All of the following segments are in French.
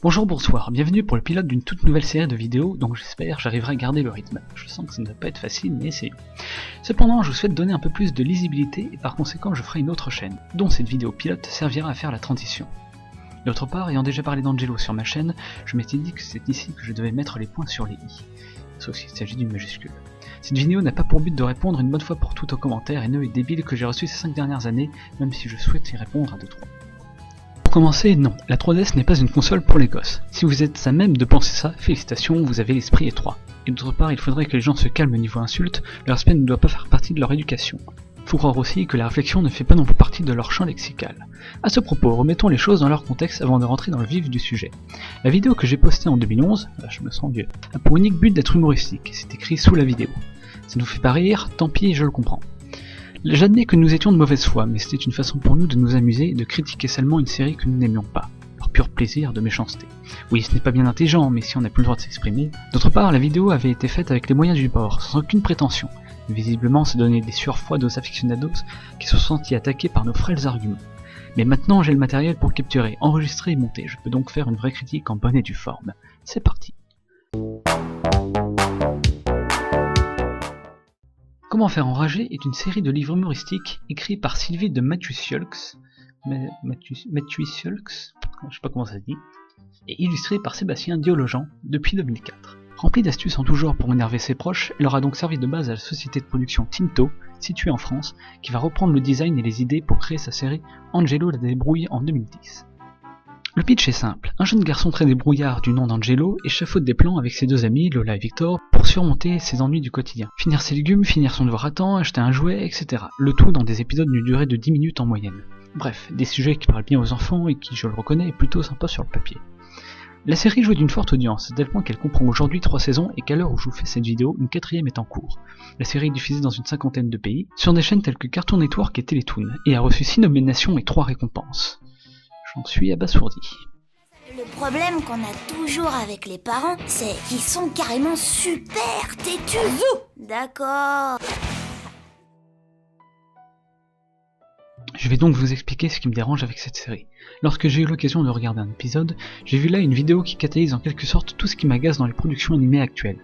Bonjour, bonsoir, bienvenue pour le pilote d'une toute nouvelle série de vidéos dont j'espère j'arriverai à garder le rythme. Je sens que ça ne va pas être facile, mais essayons. Cependant, je vous souhaite donner un peu plus de lisibilité et par conséquent je ferai une autre chaîne, dont cette vidéo pilote servira à faire la transition. D'autre part, ayant déjà parlé d'Angelo sur ma chaîne, je m'étais dit que c'est ici que je devais mettre les points sur les i, sauf s'il s'agit d'une majuscule. Cette vidéo n'a pas pour but de répondre une bonne fois pour toutes aux commentaires haineux et débiles que j'ai reçus ces 5 dernières années, même si je souhaite y répondre à 2-3. Pour commencer, non, la 3DS n'est pas une console pour les gosses. Si vous êtes à même de penser ça, félicitations, vous avez l'esprit étroit. Et d'autre part, il faudrait que les gens se calment au niveau insulte, le respect ne doit pas faire partie de leur éducation. Faut croire aussi que la réflexion ne fait pas non plus partie de leur champ lexical. À ce propos, remettons les choses dans leur contexte avant de rentrer dans le vif du sujet. La vidéo que j'ai postée en 2011, là je me sens vieux, a pour unique but d'être humoristique, c'est écrit sous la vidéo. Ça ne vous fait pas rire, tant pis, je le comprends. J'admets que nous étions de mauvaise foi, mais c'était une façon pour nous de nous amuser et de critiquer seulement une série que nous n'aimions pas. Leur pur plaisir de méchanceté. Oui, ce n'est pas bien intelligent, mais si on n'a plus le droit de s'exprimer. D'autre part, la vidéo avait été faite avec les moyens du bord, sans aucune prétention. Visiblement, ça donnait des sueurs froides aux aficionados qui se sont sentis attaqués par nos frêles arguments. Mais maintenant, j'ai le matériel pour capturer, enregistrer et monter. Je peux donc faire une vraie critique en bonne et due forme. C'est parti. Comment faire enrager est une série de livres humoristiques écrits par Sylvie de Matthieu-Siolx, je sais pas comment ça se dit, et illustrés par Sébastien Diologen depuis 2004. Remplie d'astuces en tout genre pour énerver ses proches, elle aura donc servi de base à la société de production Tinto, située en France, qui va reprendre le design et les idées pour créer sa série Angelo la débrouille en 2010. Le pitch est simple, un jeune garçon très débrouillard du nom d'Angelo échafaude des plans avec ses deux amis, Lola et Victor, pour surmonter ses ennuis du quotidien. Finir ses légumes, finir son devoir à temps, acheter un jouet, etc. Le tout dans des épisodes d'une durée de 10 minutes en moyenne. Bref, des sujets qui parlent bien aux enfants et qui, je le reconnais, est plutôt sympa sur le papier. La série jouit d'une forte audience, à tel point qu'elle comprend aujourd'hui 3 saisons et qu'à l'heure où je vous fais cette vidéo, une 4ème est en cours. La série est diffusée dans une 50aine de pays, sur des chaînes telles que Cartoon Network et Télétoon, et a reçu 6 nominations et 3 récompenses. J'en suis abasourdi. Le problème qu'on a toujours avec les parents, c'est qu'ils sont carrément super têtus. D'accord. Je vais donc vous expliquer ce qui me dérange avec cette série. Lorsque j'ai eu l'occasion de regarder un épisode, j'ai vu là une vidéo qui catalyse en quelque sorte tout ce qui m'agace dans les productions animées actuelles.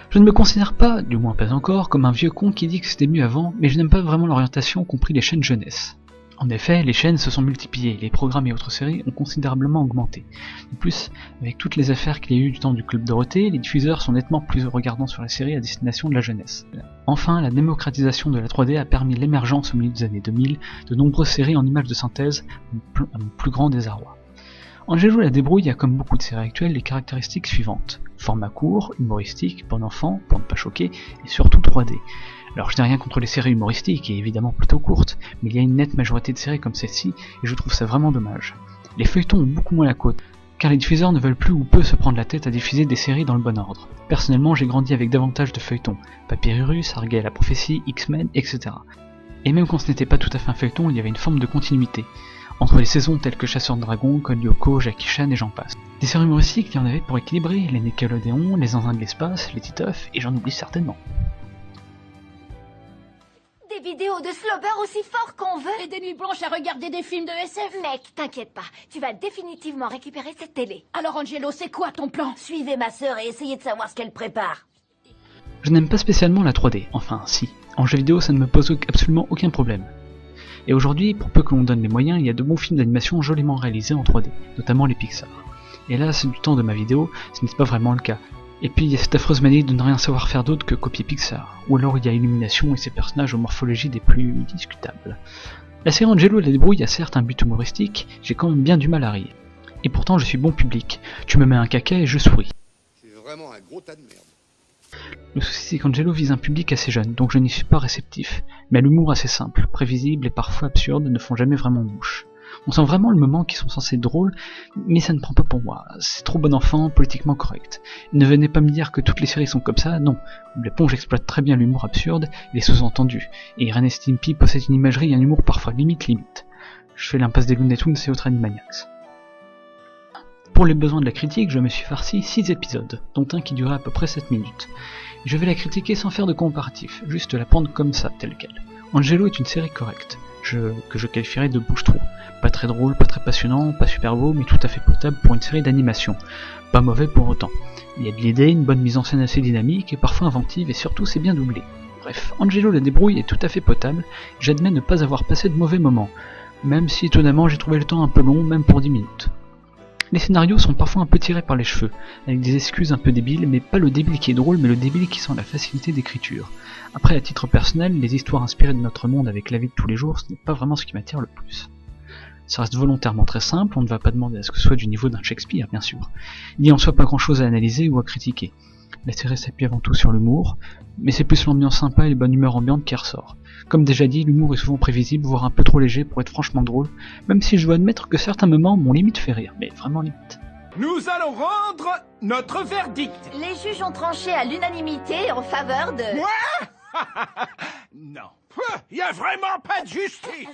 Je ne me considère pas, du moins pas encore, comme un vieux con qui dit que c'était mieux avant, mais je n'aime pas vraiment l'orientation compris les chaînes jeunesse. En effet, les chaînes se sont multipliées, les programmes et autres séries ont considérablement augmenté. De plus, avec toutes les affaires qu'il y a eu du temps du Club Dorothée, les diffuseurs sont nettement plus regardants sur les séries à destination de la jeunesse. Enfin, la démocratisation de la 3D a permis l'émergence au milieu des années 2000 de nombreuses séries en images de synthèse, à mon plus grand désarroi. Angelo la débrouille a comme beaucoup de séries actuelles les caractéristiques suivantes. Format court, humoristique, bon enfant, pour ne pas choquer, et surtout 3D. Alors je n'ai rien contre les séries humoristiques et évidemment plutôt courtes, mais il y a une nette majorité de séries comme celle-ci et je trouve ça vraiment dommage. Les feuilletons ont beaucoup moins la cote, car les diffuseurs ne veulent plus ou peu se prendre la tête à diffuser des séries dans le bon ordre. Personnellement j'ai grandi avec davantage de feuilletons, Papyrus, Arguet la prophétie, X-Men, etc. Et même quand ce n'était pas tout à fait un feuilleton, il y avait une forme de continuité, entre les saisons telles que Chasseurs de Dragons, Code Lyoko, Jackie Chan et j'en passe. Des séries humoristiques il y en avait pour équilibrer, les Nickelodeon, les Zinzins de l'espace, les Titeufs, et j'en oublie certainement. Des vidéos de slobber aussi fort qu'on veut. Et des nuits blanches à regarder des films de SF. Mec, t'inquiète pas, tu vas définitivement récupérer cette télé. Alors Angelo, c'est quoi ton plan? Suivez ma sœur et essayez de savoir ce qu'elle prépare. Je n'aime pas spécialement la 3D, enfin si. En jeu vidéo ça ne me pose absolument aucun problème. Et aujourd'hui, pour peu que l'on donne les moyens, il y a de bons films d'animation joliment réalisés en 3D, notamment les Pixar. Et là, c'est du temps de ma vidéo, ce n'est pas vraiment le cas. Et puis il y a cette affreuse manie de ne rien savoir faire d'autre que copier Pixar, ou alors il y a Illumination et ses personnages aux morphologies des plus discutables. La série Angelo la débrouille a certes un but humoristique, j'ai quand même bien du mal à rire. Et pourtant je suis bon public, tu me mets un caca et je souris. C'est vraiment un gros tas de merde. Le souci c'est qu'Angelo vise un public assez jeune, donc je n'y suis pas réceptif, mais l'humour assez simple, prévisible et parfois absurde ne font jamais vraiment mouche. On sent vraiment le moment qui sont censés être drôles, mais ça ne prend pas pour moi, c'est trop bon enfant, politiquement correct. Ne venez pas me dire que toutes les séries sont comme ça, non. L'éponge exploite très bien l'humour absurde et les sous-entendus, et Ren et Stimpy possèdent une imagerie et un humour parfois limite. Je fais l'impasse des Looney Tunes et autres Animaniacs. Pour les besoins de la critique, je me suis farci 6 épisodes, dont un qui durait à peu près 7 minutes. Je vais la critiquer sans faire de comparatif, juste la prendre comme ça, telle quelle. Angelo est une série correcte, que je qualifierais de bouche-trou. Pas très drôle, pas très passionnant, pas super beau, mais tout à fait potable pour une série d'animation. Pas mauvais pour autant. Il y a de l'idée, une bonne mise en scène assez dynamique et parfois inventive et surtout c'est bien doublé. Bref, Angelo la débrouille est tout à fait potable, j'admets ne pas avoir passé de mauvais moments, même si étonnamment j'ai trouvé le temps un peu long, même pour 10 minutes. Les scénarios sont parfois un peu tirés par les cheveux, avec des excuses un peu débiles, mais pas le débile qui est drôle, mais le débile qui sent la facilité d'écriture. Après, à titre personnel, les histoires inspirées de notre monde avec la vie de tous les jours, ce n'est pas vraiment ce qui m'attire le plus. Ça reste volontairement très simple, on ne va pas demander à ce que ce soit du niveau d'un Shakespeare, bien sûr. Il n'y en soit pas grand chose à analyser ou à critiquer. La série s'appuie avant tout sur l'humour, mais c'est plus l'ambiance sympa et les bonnes humeurs ambiantes qui ressort. Comme déjà dit, l'humour est souvent prévisible, voire un peu trop léger pour être franchement drôle, même si je dois admettre que certains moments m'ont limite fait rire, mais vraiment limite. Nous allons rendre notre verdict. Les juges ont tranché à l'unanimité en faveur de... Non. Il y a vraiment pas de justice.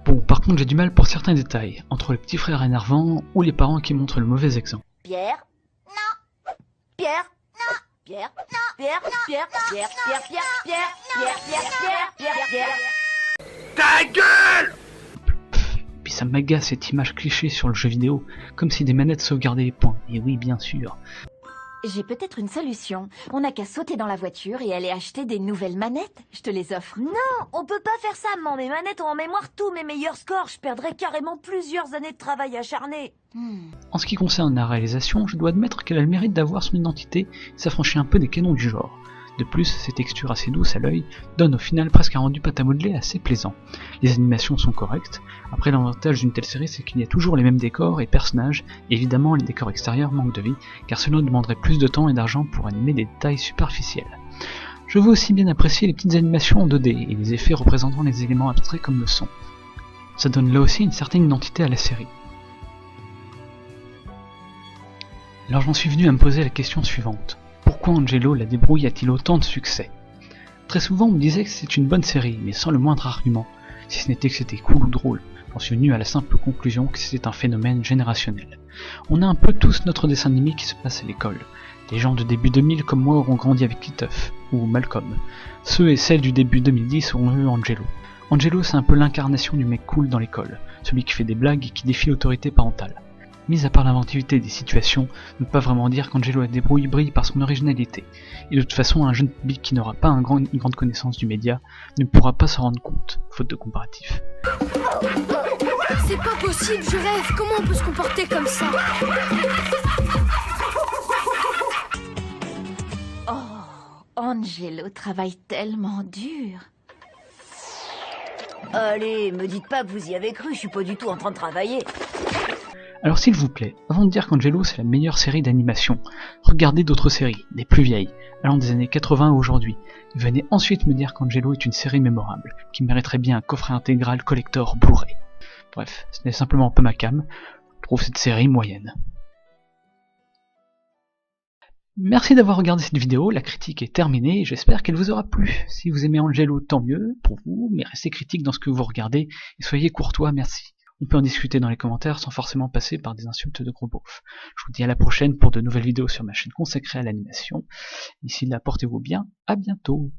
Bon, par contre j'ai du mal pour certains détails, entre les petits frères énervants ou les parents qui montrent le mauvais exemple. Pierre? Non. Pierre? Non. Pierre? Non. Pierre? Pierre? Pierre? Pierre? Pierre? Pierre? Pierre? Pierre? Pierre? Pierre? Ta gueule! Puis ça m'agace cette image cliché sur le jeu vidéo, comme si des manettes sauvegardaient les points, et oui bien sûr. J'ai peut-être une solution. On n'a qu'à sauter dans la voiture et aller acheter des nouvelles manettes. Je te les offre. Non, on peut pas faire ça, maman. Mes manettes ont en mémoire tous mes meilleurs scores. Je perdrais carrément plusieurs années de travail acharné. En ce qui concerne la réalisation, je dois admettre qu'elle a le mérite d'avoir son identité et s'affranchit un peu des canons du genre. De plus, ces textures assez douces à l'œil donnent au final presque un rendu pâte à modeler assez plaisant. Les animations sont correctes. Après, l'avantage d'une telle série, c'est qu'il y a toujours les mêmes décors et personnages, et évidemment les décors extérieurs manquent de vie, car cela demanderait plus de temps et d'argent pour animer des détails superficiels. Je veux aussi bien apprécier les petites animations en 2D et les effets représentant les éléments abstraits comme le son. Ça donne là aussi une certaine identité à la série. Alors j'en suis venu à me poser la question suivante. Pourquoi Angelo la débrouille a-t-il autant de succès? Très souvent on me disait que c'est une bonne série, mais sans le moindre argument, si ce n'était que c'était cool ou drôle. J'en suis venu à la simple conclusion que c'était un phénomène générationnel. On a un peu tous notre dessin animé qui se passe à l'école. Les gens de début 2000 comme moi auront grandi avec Titeuf, ou Malcolm. Ceux et celles du début 2010 auront eu Angelo. Angelo c'est un peu l'incarnation du mec cool dans l'école, celui qui fait des blagues et qui défie l'autorité parentale. Mis à part l'inventivité des situations, on ne peut pas vraiment dire qu'Angelo la débrouille brille par son originalité. Et de toute façon, un jeune public qui n'aura pas une grande connaissance du média ne pourra pas s'en rendre compte, faute de comparatif. C'est pas possible, je rêve. Comment on peut se comporter comme ça? Oh, Angelo travaille tellement dur. Allez, me dites pas que vous y avez cru. Je suis pas du tout en train de travailler. Alors s'il vous plaît, avant de dire qu'Angelo c'est la meilleure série d'animation, regardez d'autres séries, des plus vieilles, allant des années 80 à aujourd'hui, et venez ensuite me dire qu'Angelo est une série mémorable, qui mériterait bien un coffret intégral collector Blu-ray. Bref, ce n'est simplement pas ma came, je trouve cette série moyenne. Merci d'avoir regardé cette vidéo, la critique est terminée et j'espère qu'elle vous aura plu. Si vous aimez Angelo, tant mieux pour vous, mais restez critique dans ce que vous regardez et soyez courtois, merci. On peut en discuter dans les commentaires sans forcément passer par des insultes de gros beaufs. Je vous dis à la prochaine pour de nouvelles vidéos sur ma chaîne consacrée à l'animation. D'ici là, portez-vous bien, à bientôt.